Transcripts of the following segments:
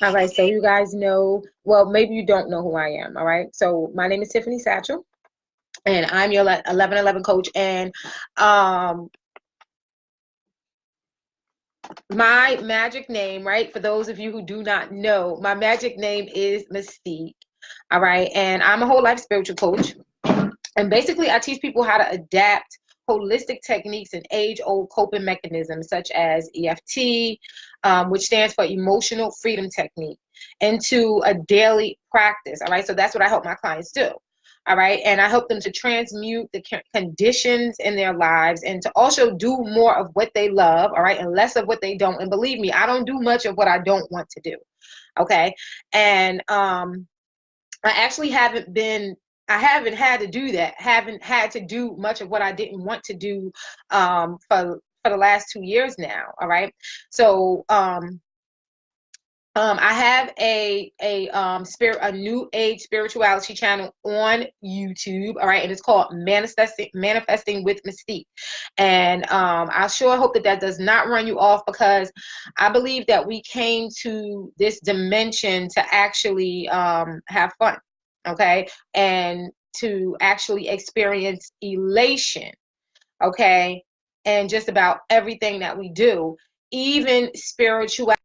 All right, so you guys know, well, maybe you don't know who I am. All right, so my name is Tiffany Satchel, and I'm your 1111 coach. And um, my magic name, right, for those of you who do not know, my magic name is Mystique. All right, and I'm a whole life spiritual coach. And basically, I teach people how to adapt holistic techniques and age-old coping mechanisms such as EFT, which stands for Emotional Freedom Technique, into a daily practice. All right, so that's what I help my clients do. All right, and I help them to transmute the conditions in their lives and to also do more of what they love. All right, and less of what they don't. And believe me, I don't do much of what I don't want to do. Okay, and I actually I haven't had to do that. Haven't had to do much of what I didn't want to do for the last 2 years now. All right. So I have a new age spirituality channel on YouTube. All right, and it's called Manifesting with Mystique. And I sure hope that that does not run you off, because I believe that we came to this dimension to actually have fun, okay, and to actually experience elation, okay, and just about everything that we do, even spirituality.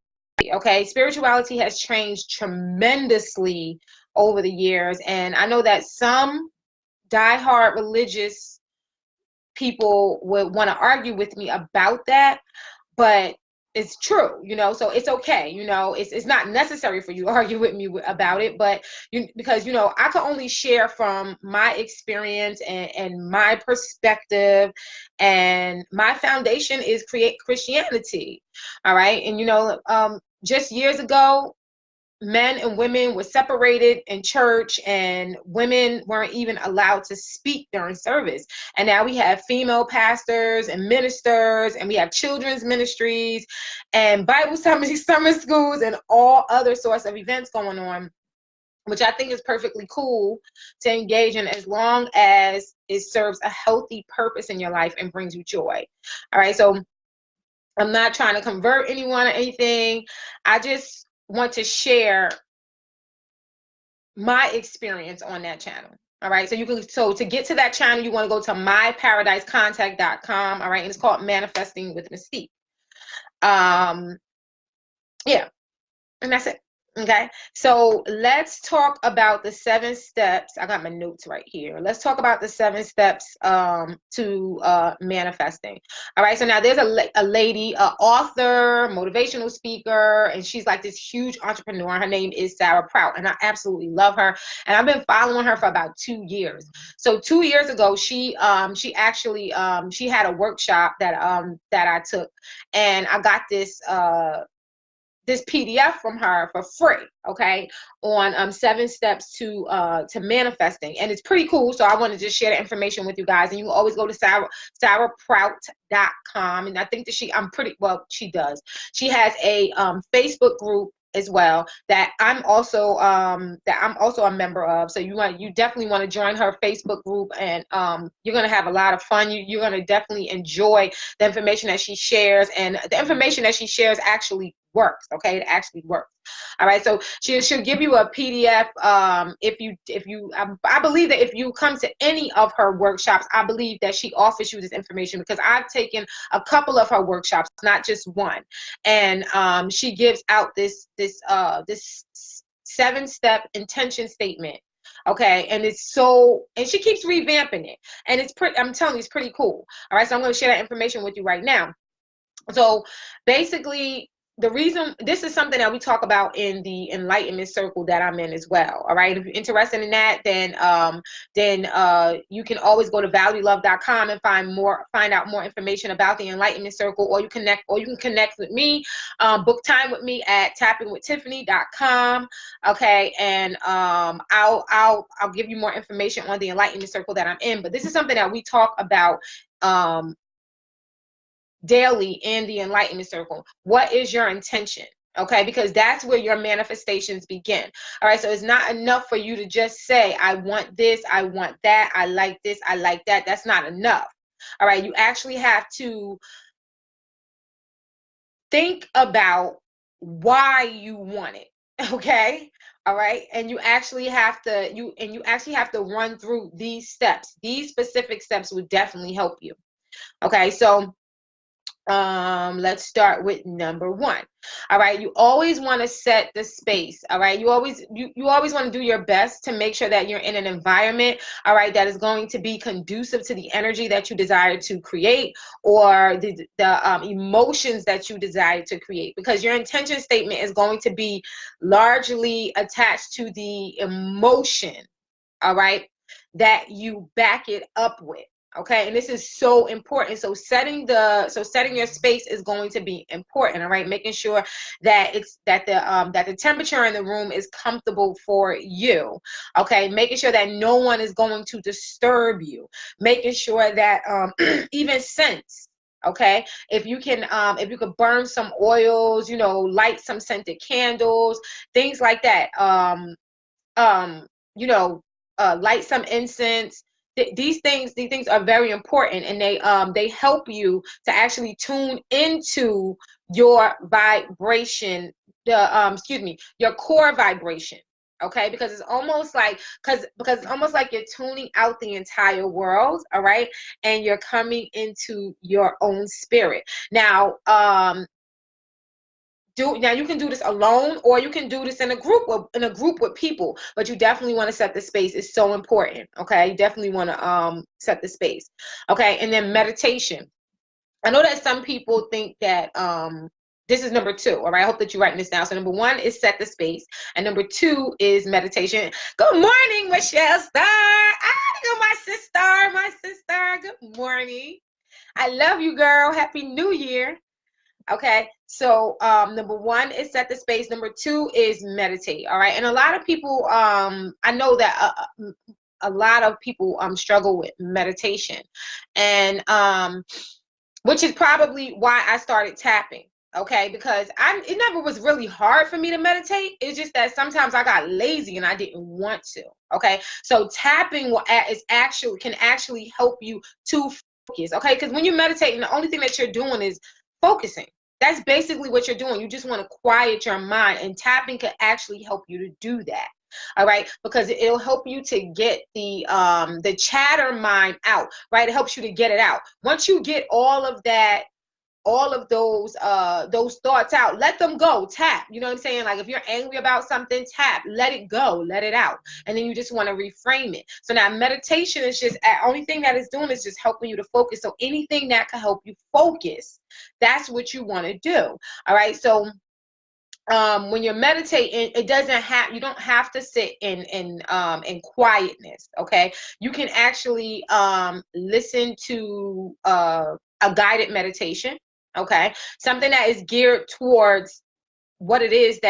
Okay, spirituality has changed tremendously over the years, and I know that some diehard religious people would want to argue with me about that, but it's true, so it's okay. It's not necessary for you to argue with me about it, but because I can only share from my experience and my perspective, and my foundation is create Christianity. All right, and just years ago, men and women were separated in church, and women weren't even allowed to speak during service. And now we have female pastors and ministers, and we have children's ministries and Bible summer schools and all other sorts of events going on, which I think is perfectly cool to engage in, as long as it serves a healthy purpose in your life and brings you joy. All right, so I'm not trying to convert anyone or anything. I just want to share my experience on that channel. All right. So to get to that channel, you want to go to myparadisecontact.com. All right. And it's called Manifesting with Mystique. Um, yeah. And that's it. Okay, so let's talk about the 7 steps. I got my notes right here. Let's talk about the 7 steps to manifesting. All right, so now there's a lady, a author, motivational speaker, and she's like this huge entrepreneur. Her name is Sarah Prout, and I absolutely love her. And I've been following her for about 2 years. So 2 years ago, she actually she had a workshop that I took, and I got this PDF from her for free, okay, on 7 steps to manifesting, and it's pretty cool. So I want to just share the information with you guys. And you can always go to sarahprout.com, and I think that she does. She has a Facebook group as well that I'm also a member of. So you definitely want to join her Facebook group, and you're gonna have a lot of fun. You're gonna definitely enjoy the information that she shares, and the information that she shares actually works. Okay, it actually works. All right, so she'll give you a PDF. I believe that if you come to any of her workshops, I believe that she offers you this information, because I've taken a couple of her workshops, not just one, and she gives out this 7-step intention statement. Okay, and and she keeps revamping it, and I'm telling you, it's pretty cool. All right, so I'm going to share that information with you right now. So basically, the reason this is something that we talk about in the enlightenment circle that I'm in as well. All right. If you're interested in that, then you can always go to valuelove.com and find out more information about the enlightenment circle, or you can connect with me, book time with me at tappingwithtiffany.com. Okay. And I'll give you more information on the enlightenment circle that I'm in. But this is something that we talk about daily in the enlightenment circle. What is your intention? Okay, because that's where your manifestations begin. All right, so it's not enough for you to just say, I want this, I want that, I like this, I like that. That's not enough. All right, you actually have to think about why you want it. Okay. All right. And you actually have to run through these steps. These specific steps would definitely help you. Okay. So let's start with number one. All right, you always want to set the space. All right, you always want to do your best to make sure that you're in an environment, all right, that is going to be conducive to the energy that you desire to create, or the emotions that you desire to create, because your intention statement is going to be largely attached to the emotion, all right, that you back it up with. Okay, and this is so important. So setting your space is going to be important. All right, making sure that the temperature in the room is comfortable for you. Okay, making sure that no one is going to disturb you. Making sure that even scents. Okay, if you could burn some oils, light some scented candles, things like that. Um, Light some incense. These things are very important, and they help you to actually tune into your vibration, your core vibration. Okay, because it's almost like because it's almost like you're tuning out the entire world, all right, and you're coming into your own spirit. Now, you can do this alone, or you can do this in a group with people, but you definitely want to set the space. It's so important. Okay, you definitely want to set the space. Okay, and then meditation. I know that some people think that this is number two. All right, I hope that you're writing this down. So number one is set the space, and number two is meditation. Good morning, Michelle Star. My sister. Good morning. I love you, girl. Happy New Year. Okay, so number one is set the space. Number two is meditate. All right, and a lot of people, I know that a lot of people struggle with meditation, and which is probably why I started tapping. Okay, because it never was really hard for me to meditate. It's just that sometimes I got lazy and I didn't want to. Okay, so tapping can actually help you to focus. Okay, because when you're meditating, the only thing that you're doing is focusing. That's basically what you're doing. You just want to quiet your mind, and tapping can actually help you to do that. All right, because it'll help you to get the chatter mind out. Right, it helps you to get it out. Once you get all of those thoughts out, let them go. Tap. You know what I'm saying? Like if you're angry about something, tap, let it go, let it out, and then you just want to reframe it. So now meditation is just only thing that it's doing is just helping you to focus. So anything that can help you focus, that's what you want to do. All right, so when you're meditating, you don't have to sit in quietness. Okay, you can actually listen to a guided meditation. Okay, something that is geared towards what it is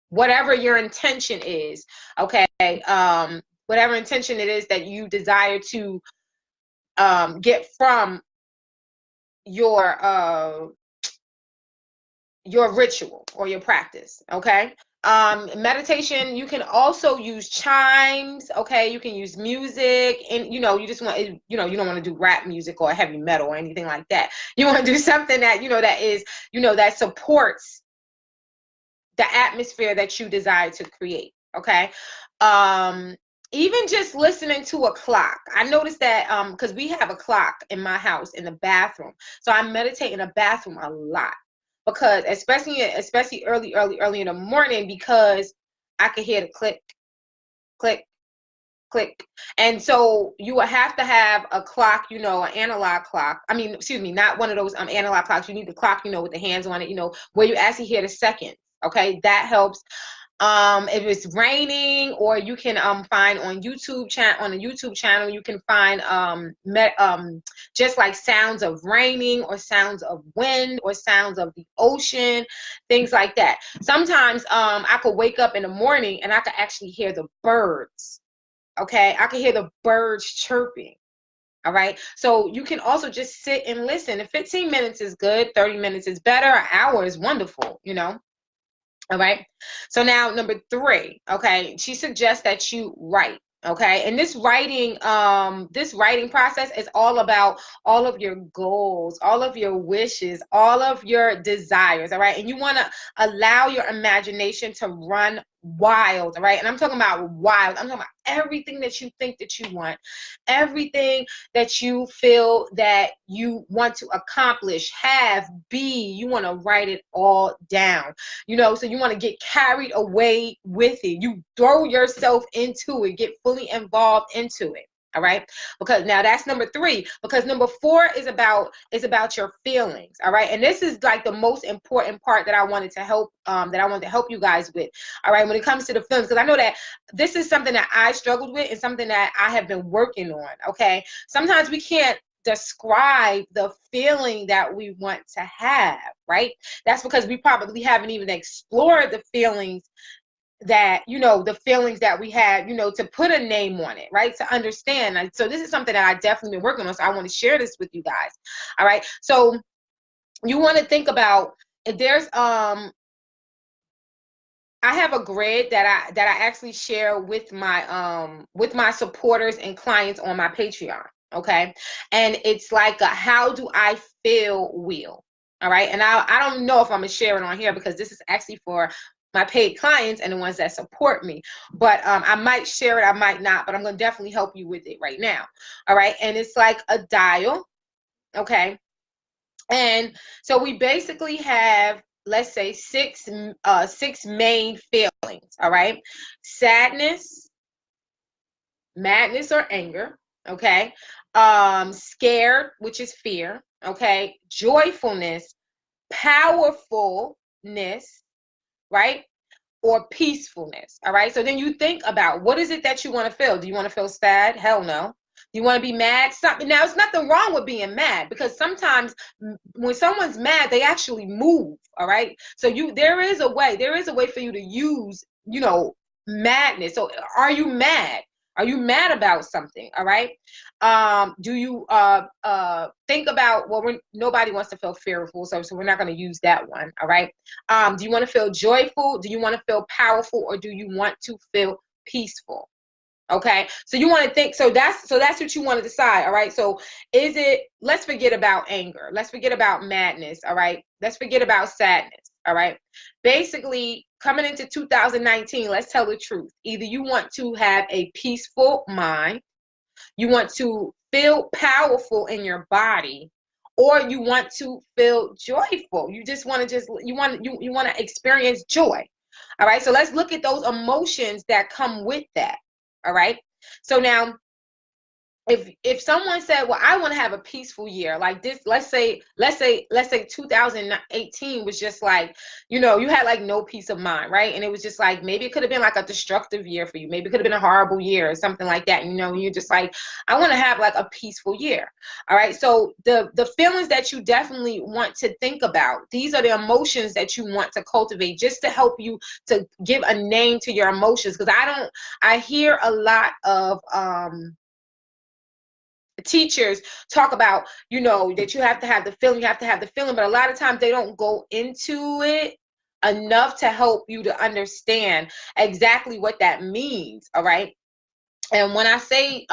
whatever your intention is. Okay, whatever intention it is that you desire to get from your your ritual or your practice. Okay, meditation, you can also use chimes. Okay, you can use music, and you just want, you don't want to do rap music or heavy metal or anything like that. You want to do something that that is that supports the atmosphere that you desire to create. Okay, even just listening to a clock. I noticed that because we have a clock in my house in the bathroom, so I meditate in the bathroom a lot, because especially early in the morning, because I can hear the click, click, click. And so you will have to have a clock, an analog clock. I mean, excuse me, not one of those analog clocks. You need the clock, with the hands on it, where you actually hear the seconds. Okay, that helps. If it's raining, or you can find on the YouTube channel, you can find just like sounds of raining, or sounds of wind, or sounds of the ocean, things like that. Sometimes I could wake up in the morning and I could actually hear the birds. Okay, I can hear the birds chirping. All right, so you can also just sit and listen. If 15 minutes is good, 30 minutes is better, an hour is wonderful. All right, so now number three. Okay, she suggests that you write. Okay, and this writing process is all about all of your goals, all of your wishes, all of your desires. All right, and you want to allow your imagination to run wild. All right, and I'm talking about wild. I'm talking about everything that you think that you want, everything that you feel that you want to accomplish, have, be. You want to write it all down. So you want to get carried away with it. You throw yourself into it, get fully involved into it. All right, because now that's number 3, because number 4 is about your feelings. All right, and this is like the most important part that I wanted to help you guys with. All right, when it comes to the feelings, because I know that this is something that I struggled with and something that I have been working on. Okay, sometimes we can't describe the feeling that we want to have, right? That's because we probably haven't even explored the feelings that we had, to put a name on it, right? To understand. And so this is something that I definitely been working on. So I want to share this with you guys. All right. So you want to think about, if there's I have a grid that I actually share with my supporters and clients on my Patreon. Okay. And it's like a how do I feel wheel. All right. And I don't know if I'm gonna share it on here because this is actually for my paid clients and the ones that support me. But I might share it, I might not, but I'm gonna definitely help you with it right now. All right. And it's like a dial. Okay. And so we basically have, let's say, six main feelings. All right. Sadness, madness or anger. Okay. Scared, which is fear. Okay. Joyfulness, powerfulness, right? Or peacefulness. All right. So then you think about, what is it that you want to feel? Do you want to feel sad? Hell no. Do you want to be mad? Now, it's nothing wrong with being mad, because sometimes when someone's mad, they actually move. All right. So there is a way for you to use, madness. So are you mad? Are you mad about something? All right. Do you think about, well, nobody wants to feel fearful, so we're not going to use that one. All right. Do you want to feel joyful? Do you want to feel powerful? Or do you want to feel peaceful? Okay. So you want to think, so that's what you want to decide. All right. So let's forget about anger. Let's forget about madness. All right. Let's forget about sadness. All right. Basically, coming into 2019, let's tell the truth. Either you want to have a peaceful mind, you want to feel powerful in your body, or you want to feel joyful. You just want to you want to experience joy. All right. So let's look at those emotions that come with that. All right. So now, if someone said, well, I want to have a peaceful year like this, let's say 2018 was just like, you had like no peace of mind, right? And it was just like, maybe it could have been like a destructive year for you, maybe it could have been a horrible year or something like that. You're just like, I want to have like a peaceful year. All right. So the feelings that you definitely want to think about, these are the emotions that you want to cultivate, just to help you to give a name to your emotions. Because I hear a lot of teachers talk about, that you have to have the feeling, but a lot of times they don't go into it enough to help you to understand exactly what that means. All right. And when I say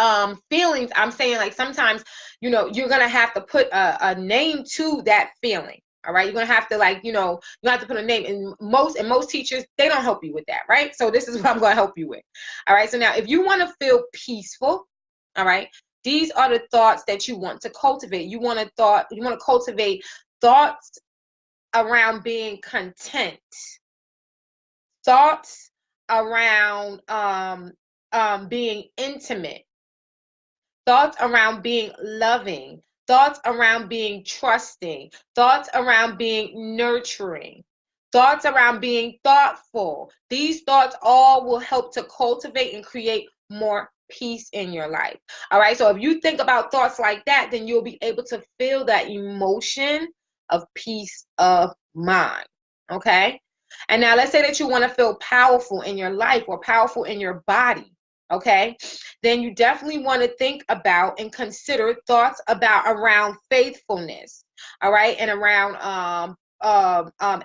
feelings, I'm saying, like, sometimes, you're going to have to put a name to that feeling. All right. You're going to have to, like, you have to put a name. And most teachers, they don't help you with that. Right. So this is what I'm going to help you with. All right. So now, if you want to feel peaceful, all right, these are the thoughts that you want to cultivate. You want to cultivate thoughts around being content, thoughts around being intimate, thoughts around being loving, thoughts around being trusting, thoughts around being nurturing, thoughts around being thoughtful. These thoughts all will help to cultivate and create more peace in your life. All right. So if you think about thoughts like that, then you'll be able to feel that emotion of peace of mind. Okay. And now let's say that you want to feel powerful in your life or powerful in your body. Okay. Then you definitely want to think about and consider thoughts around faithfulness. All right. And around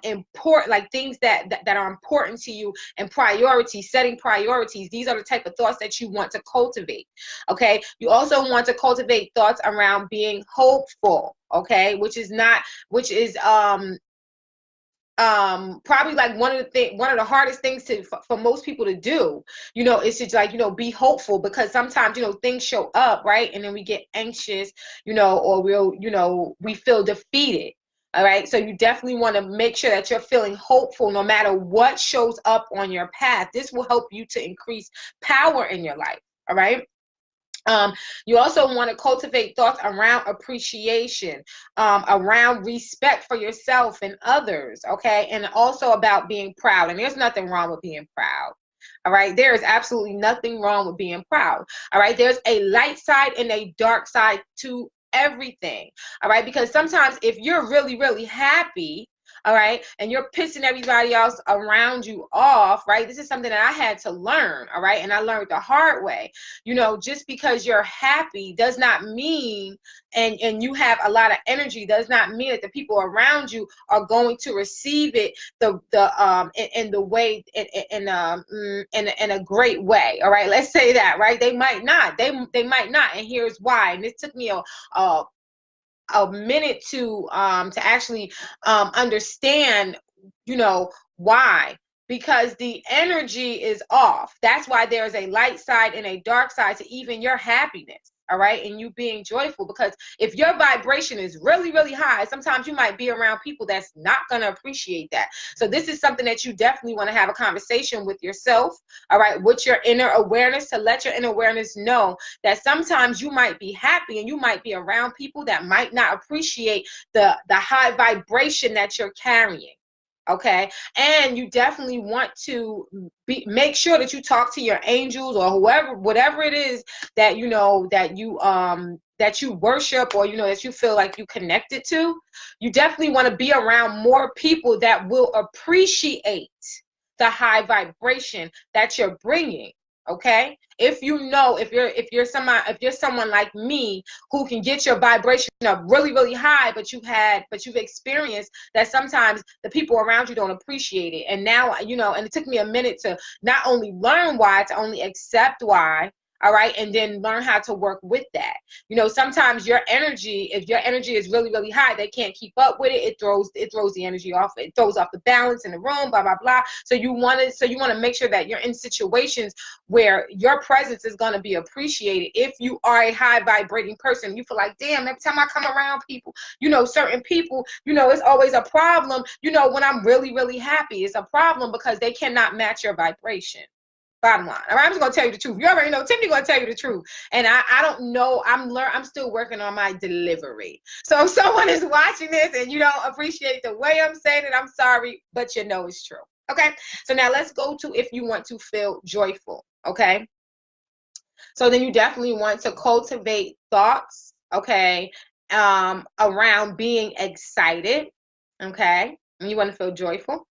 important, like things that are important to you, and priorities, setting priorities. These are the type of thoughts that you want to cultivate. Okay. You also want to cultivate thoughts around being hopeful. Okay. Which is probably like one of the hardest things for most people to do, is to, like, be hopeful, because sometimes, things show up, right, and then we get anxious, or we feel defeated. All right, so you definitely want to make sure that you're feeling hopeful no matter what shows up on your path. This will help you to increase power in your life. All right. You also want to cultivate thoughts around appreciation, around respect for yourself and others, okay? And also about being proud. And there's nothing wrong with being proud. All right. There is absolutely nothing wrong with being proud. All right. There's a light side and a dark side to everything. All right. Because sometimes if you're really, really happy, all right, and you're pissing everybody else around you off, right? This is something that I had to learn, all right? And I learned the hard way. Just because you're happy does not mean, and you have a lot of energy, does not mean that the people around you are going to receive it in the way, in a great way. All right, let's say that, right? They might not. They might not, and here's why. And this took me a minute to actually understand, why. Because the energy is off. That's why there's a light side and a dark side to even your happiness. All right, and you being joyful, because if your vibration is really, really high, sometimes you might be around people that's not going to appreciate that. So this is something that you definitely want to have a conversation with yourself, all right, with your inner awareness, to let your inner awareness know that sometimes you might be happy and you might be around people that might not appreciate the high vibration that you're carrying. Okay. And you definitely want to make sure that you talk to your angels or whoever, whatever it is that that you worship, or that you feel like you connected to. You definitely want to be around more people that will appreciate the high vibration that you're bringing. Okay. If you're someone like me who can get your vibration up really, really high, but you've experienced that sometimes the people around you don't appreciate it. And now, and it took me a minute to not only learn why, to only accept why. All right. And then learn how to work with that. Sometimes if your energy is really, really high, they can't keep up with it. It throws the energy off. It throws off the balance in the room, blah, blah, blah. So you want to make sure that you're in situations where your presence is going to be appreciated. If you are a high vibrating person, you feel like, damn, every time I come around people, certain people, it's always a problem. When I'm really, really happy, it's a problem because they cannot match your vibration. Bottom line. All right, I'm just gonna tell you the truth. You already know Tiffany gonna tell you the truth. And I don't know. I'm still working on my delivery. So if someone is watching this and you don't appreciate the way I'm saying it, I'm sorry, but it's true. Okay. So now let's go to if you want to feel joyful. Okay. So then you definitely want to cultivate thoughts, okay, around being excited. Okay. And you want to feel joyful.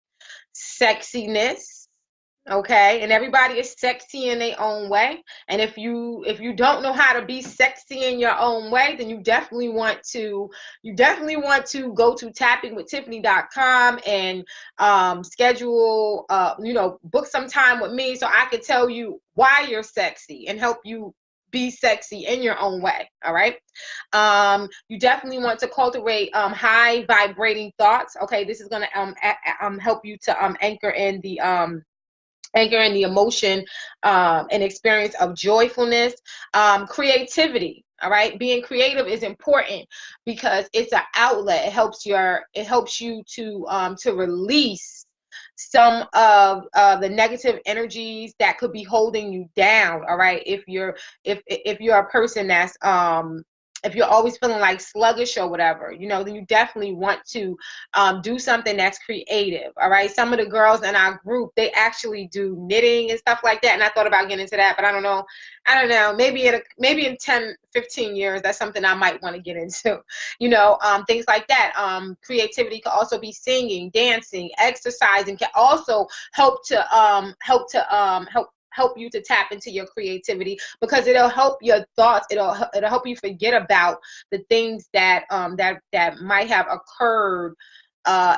Sexiness. Okay, and everybody is sexy in their own way. And if you don't know how to be sexy in your own way, then you definitely want to go to tappingwithtiffany.com and schedule book some time with me so I could tell you why you're sexy and help you be sexy in your own way. All right. You definitely want to cultivate high vibrating thoughts. Okay, this is going to help you to anchor in the emotion and experience of joyfulness. Creativity. All right, being creative is important because it's an outlet. It helps you to release some of the negative energies that could be holding you down. All right, if you're a person that's if you're always feeling like sluggish or whatever, then you definitely want to do something that's creative. All right. Some of the girls in our group, they actually do knitting and stuff like that. And I thought about getting into that, but I don't know. Maybe in 10, 15 years, that's something I might want to get into, things like that. Creativity could also be singing, dancing, exercising, can also help you to tap into your creativity, because it'll help your thoughts. It'll help you forget about the things that might have occurred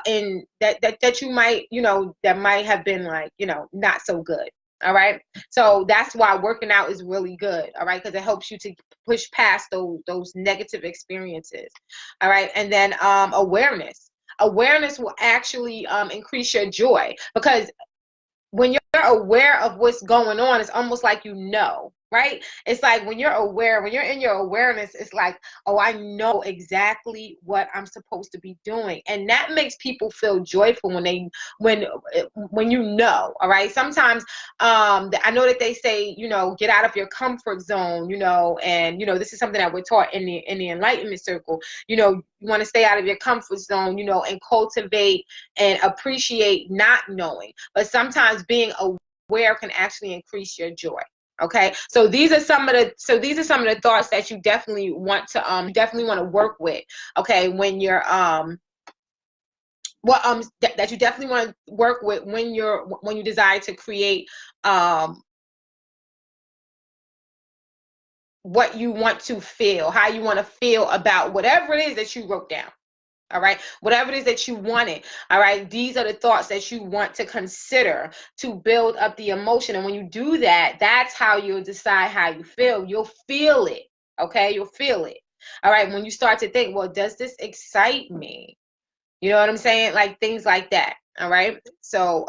in that you might, that might have been like, not so good. All right. So that's why working out is really good. All right. Because it helps you to push past those negative experiences. All right. And then awareness. Awareness will actually increase your joy, because when you're aware of what's going on, it's almost like, right? It's like when you're aware, when you're in your awareness, it's like, oh, I know exactly what I'm supposed to be doing. And that makes people feel joyful when all right? Sometimes I know that they say, get out of your comfort zone, and this is something that we're taught in the enlightenment circle. You want to stay out of your comfort zone, and cultivate and appreciate not knowing. But sometimes being aware can actually increase your joy. Okay, so these are some of the thoughts that you definitely want to work with. Okay, when you're that you definitely want to work with when you desire to create what you want to feel, how you want to feel about whatever it is that you wrote down. All right, whatever it is that you wanted. All right, these are the thoughts that you want to consider to build up the emotion. And when you do that, that's how you'll decide how you feel. You'll feel it. Okay, you'll feel it. All right, when you start to think, well, does this excite me? You know what I'm saying? Like things like that. All right, so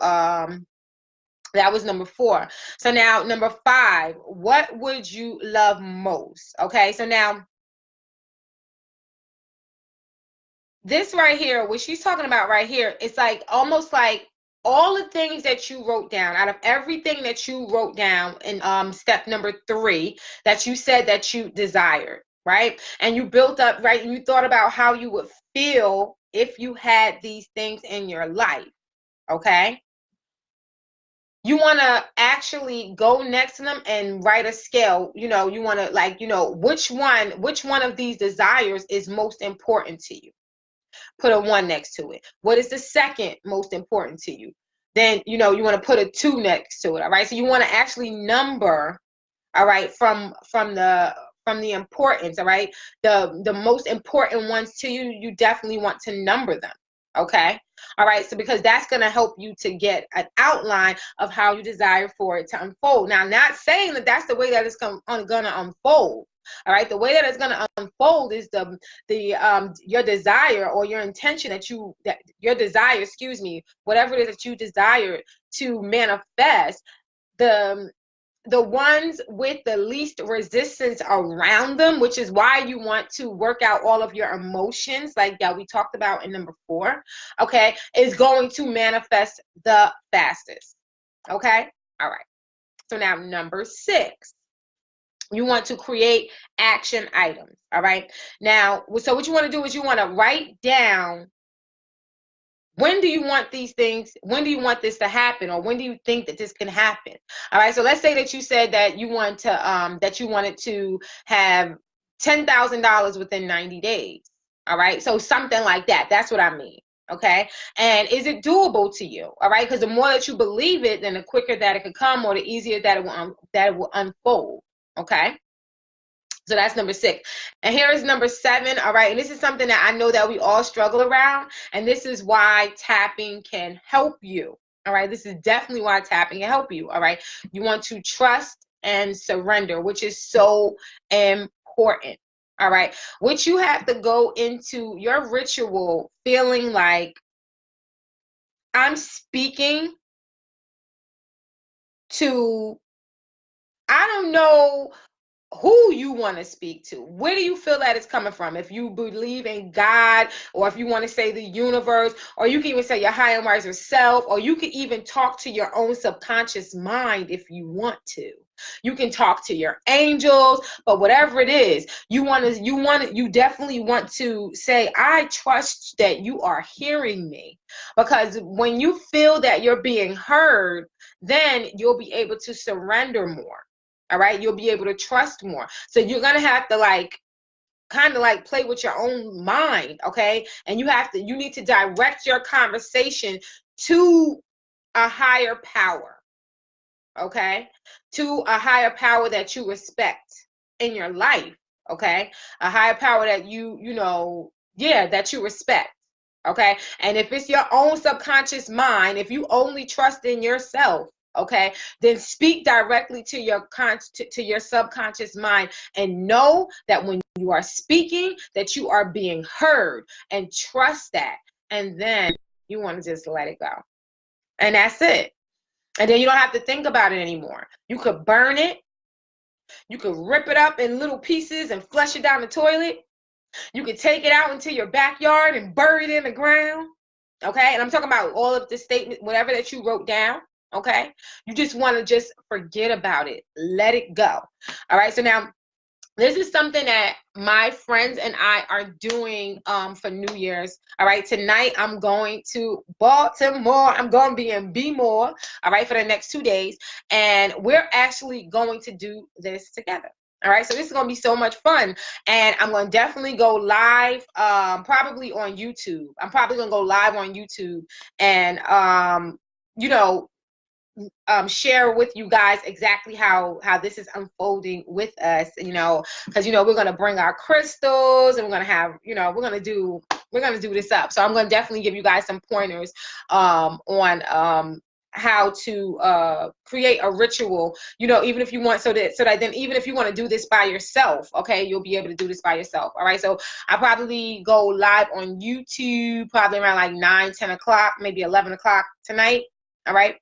that was number 4. So now number 5, what would you love most? Okay, so now this right here, what she's talking about right here, it's like almost like all the things that you wrote down, out of everything that you wrote down in step number 3, that you said that you desired, right? And you built up, right? And you thought about how you would feel if you had these things in your life, okay? You want to actually go next to them and write a scale. You want to, like, which one of these desires is most important to you? Put a 1 next to it. What is the second most important to you? Then, you want to put a 2 next to it. All right. So you want to actually number, all right, from the importance. All right. The most important ones to you, you definitely want to number them. Okay. All right. So because that's going to help you to get an outline of how you desire for it to unfold. Now, not saying that that's the way that it's going to unfold. All right. The way that it's going to unfold is your desire or your intention your desire, excuse me, whatever it is that you desire to manifest, the ones with the least resistance around them, which is why you want to work out all of your emotions, like that we talked about in number 4, okay, is going to manifest the fastest. Okay. All right. So now number 6. You want to create action items. All right. Now, so what you want to do is you want to write down, when do you want these things? When do you want this to happen? Or when do you think that this can happen? All right. So let's say that you said that you wanted to have $10,000 within 90 days. All right. So something like that. That's what I mean. Okay. And is it doable to you? All right. Because the more that you believe it, then the quicker that it could come, or the easier that it will unfold. Okay. So that's number 6. And here is number 7. All right. And this is something that I know that we all struggle around. And this is why tapping can help you. All right. This is definitely why tapping can help you. All right. You want to trust and surrender, which is so important. All right. Which you have to go into your ritual feeling like, I'm speaking to, I don't know who you want to speak to. Where do you feel that it's coming from? If you believe in God, or if you want to say the universe, or you can even say your higher wiser self, or you can even talk to your own subconscious mind if you want to. You can talk to your angels, but whatever it is, you definitely want to say, I trust that you are hearing me. Because when you feel that you're being heard, then you'll be able to surrender more. All right, you'll be able to trust more. So you're gonna have to kind of play with your own mind, okay? And you need to direct your conversation to a higher power, okay? To a higher power that you respect in your life, okay? A higher power that that you respect, Okay. And if it's your own subconscious mind, if you only trust in yourself, okay, then speak directly to your subconscious mind, and know that when you are speaking, that you are being heard, and trust that. And then you want to just let it go. And that's it. And then you don't have to think about it anymore. You could burn it. You could rip it up in little pieces and flush it down the toilet. You could take it out into your backyard and bury it in the ground. Okay. And I'm talking about all of the statement, whatever that you wrote down. Okay. You just want to just forget about it. Let it go. All right. So now, this is something that my friends and I are doing for New Year's. All right. Tonight, I'm going to Baltimore. I'm going to be in B-More, all right, for the next 2 days. And we're actually going to do this together. All right. So this is going to be so much fun. And I'm going to definitely go live, probably on YouTube. I'm probably going to go live on YouTube and, you know, share with you guys exactly how this is unfolding with us, you know, because we're going to bring our crystals, and we're going to have, we're going to do this up. So I'm going to definitely give you guys some pointers on how to create a ritual, even if you want, so that then even if you want to do this by yourself, okay, you'll be able to do this by yourself. All right. So I probably go live on YouTube probably around like 9-10 o'clock, maybe 11 o'clock tonight. All right.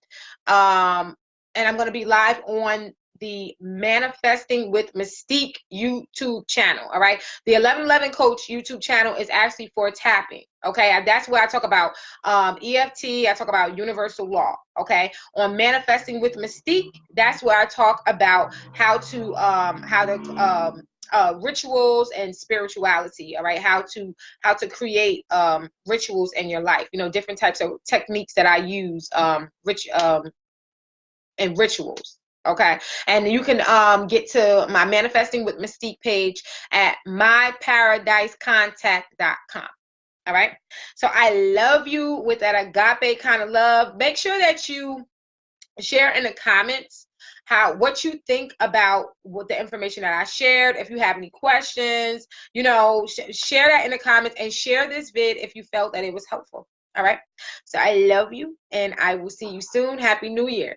And I'm going to be live on the Manifesting with Mystique YouTube channel. All right. The 1111 Coach YouTube channel is actually for tapping. Okay. That's where I talk about EFT. I talk about universal law. Okay. On Manifesting with Mystique, that's where I talk about how to rituals and spirituality. All right. How to create rituals in your life, different types of techniques that I use and rituals. Okay. And you can get to my Manifesting with Mystique page at myparadisecontact.com. All right. So I love you with that agape kind of love. Make sure that you share in the comments what you think about what the information that I shared. If you have any questions, share that in the comments, and share this vid if you felt that it was helpful. All right. So I love you, and I will see you soon. Happy New Year.